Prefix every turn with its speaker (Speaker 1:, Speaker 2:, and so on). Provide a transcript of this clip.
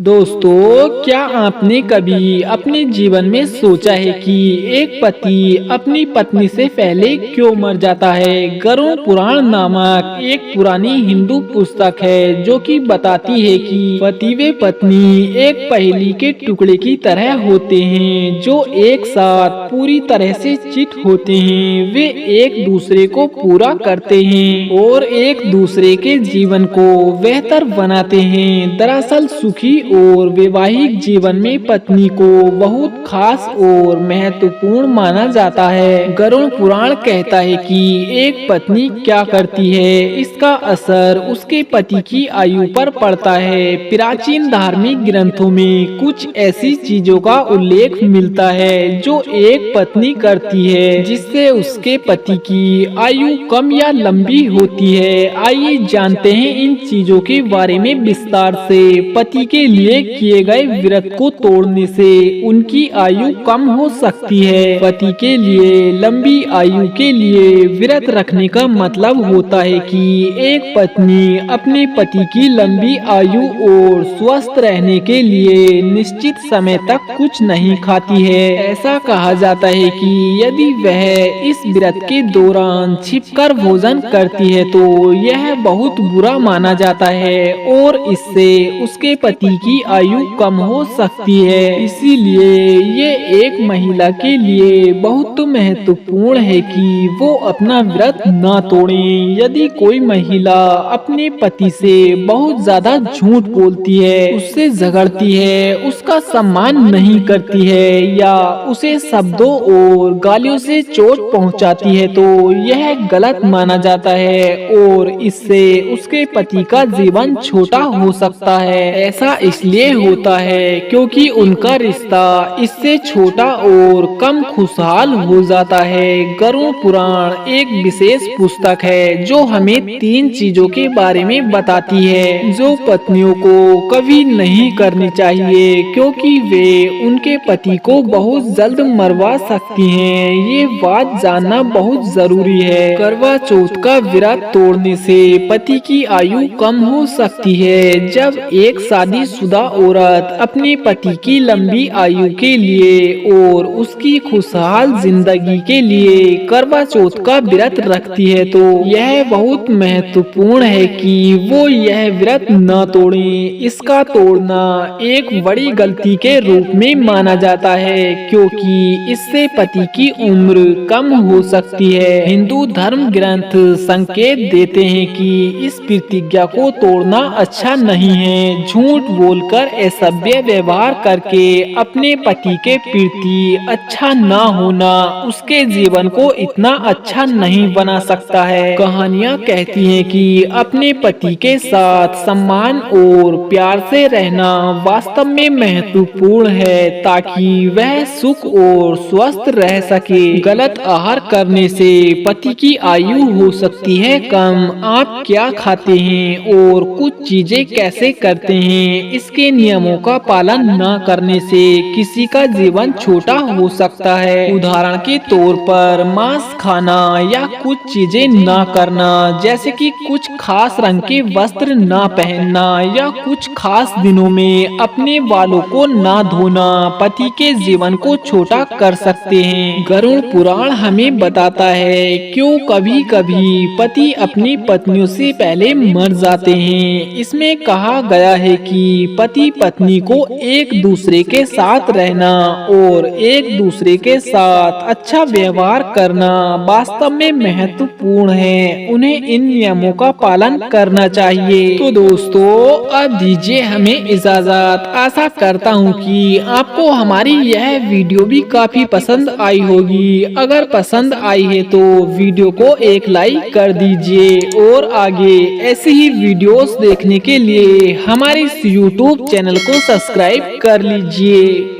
Speaker 1: दोस्तों, क्या आपने कभी अपने जीवन में सोचा है कि एक पति अपनी पत्नी से पहले क्यों मर जाता है? गरुड़ पुराण नामक एक पुरानी हिंदू पुस्तक है जो कि बताती है कि पति व पत्नी एक पहेली के टुकड़े की तरह होते हैं जो एक साथ पूरी तरह से चिट होते हैं। वे एक दूसरे को पूरा करते हैं और एक दूसरे के जीवन को बेहतर बनाते हैं। दरअसल सुखी और वैवाहिक जीवन में पत्नी को बहुत खास और महत्वपूर्ण माना जाता है। गरुड़ पुराण कहता है कि एक पत्नी क्या करती है, इसका असर उसके पति की आयु पर पड़ता है। प्राचीन धार्मिक ग्रंथों में कुछ ऐसी चीजों का उल्लेख मिलता है जो एक पत्नी करती है जिससे उसके पति की आयु कम या लंबी होती है। आइए जानते हैं इन चीजों के बारे में विस्तार से। पति के लिए किए गए व्रत को तोड़ने से उनकी आयु कम हो सकती है। पति के लिए लंबी आयु के लिए व्रत रखने का मतलब होता है कि एक पत्नी अपने पति की लंबी आयु और स्वस्थ रहने के लिए निश्चित समय तक कुछ नहीं खाती है। ऐसा कहा जाता है कि यदि वह इस व्रत के दौरान छिपकर भोजन करती है तो यह बहुत बुरा माना जाता है और इससे उसके पति की आयु कम हो सकती है। इसीलिए ये एक महिला के लिए बहुत महत्वपूर्ण है कि वो अपना व्रत न तोड़े। यदि कोई महिला अपने पति से बहुत ज्यादा झूठ बोलती है, उससे झगड़ती है, उसका सम्मान नहीं करती है या उसे शब्दों और गालियों से चोट पहुंचाती है तो यह गलत माना जाता है और इससे उसके पति का जीवन छोटा हो सकता है। ऐसा इसलिए होता है क्योंकि उनका रिश्ता इससे छोटा और कम खुशहाल हो जाता है। गरुड़ पुराण एक विशेष पुस्तक है जो हमें 3 चीजों के बारे में बताती है जो पत्नियों को कभी नहीं करनी चाहिए क्योंकि वे उनके पति को बहुत जल्द मरवा सकती हैं। ये बात जानना बहुत जरूरी है। करवा चौथ का व्रत तोड़ने से पति की आयु कम हो सकती है। जब एक शादीशुदा औरत अपने पति की लंबी आयु के लिए और उसकी खुशहाल जिंदगी के लिए करवा चौथ का व्रत रखती है तो यह बहुत महत्वपूर्ण है कि वो यह व्रत न तोड़े। इसका तोड़ना एक बड़ी गलती के रूप में माना जाता है क्योंकि इससे पति की उम्र कम हो सकती है। हिंदू धर्म ग्रंथ संकेत देते हैं कि इस प्रतिज्ञा को तोड़ना अच्छा नहीं है। झूठ बोलकर असभ्य व्यवहार करके अपने पति के प्रति अच्छा न होना उसके जीवन को इतना अच्छा नहीं बना सकता है। कहानियाँ कहती हैं कि अपने पति के साथ सम्मान और प्यार से रहना वास्तव में महत्वपूर्ण है ताकि वह सुख और स्वस्थ रह सके। गलत आहार करने से पति की आयु हो सकती है कम। आप क्या खाते हैं और कुछ चीजें कैसे करते हैं, इसके नियमों का पालन न करने से किसी का जीवन छोटा हो सकता है। उदाहरण के तौर पर मांस खाना या कुछ चीजें न करना जैसे कि कुछ खास रंग के वस्त्र न पहनना या कुछ खास दिनों में अपने बालों को न धोना पति के जीवन को छोटा कर सकते हैं। गरुड़ पुराण हमें बताता है क्यों कभी कभी पति अपनी पत्नियों से पहले मर जाते हैं। इसमें कहा गया है कि पति पत्नी को एक दूसरे के साथ रहना और एक दूसरे के साथ अच्छा व्यवहार करना वास्तव में महत्वपूर्ण है। उन्हें इन नियमों का पालन करना चाहिए। तो दोस्तों, अब दीजिए हमें इजाजत। आशा करता हूँ कि आपको हमारी यह वीडियो भी काफी पसंद आई होगी। अगर पसंद आई है तो वीडियो को एक लाइक कर दीजिए और आगे ऐसी ही वीडियोस देखने के लिए हमारे इस YouTube चैनल को सब्सक्राइब कर लीजिए।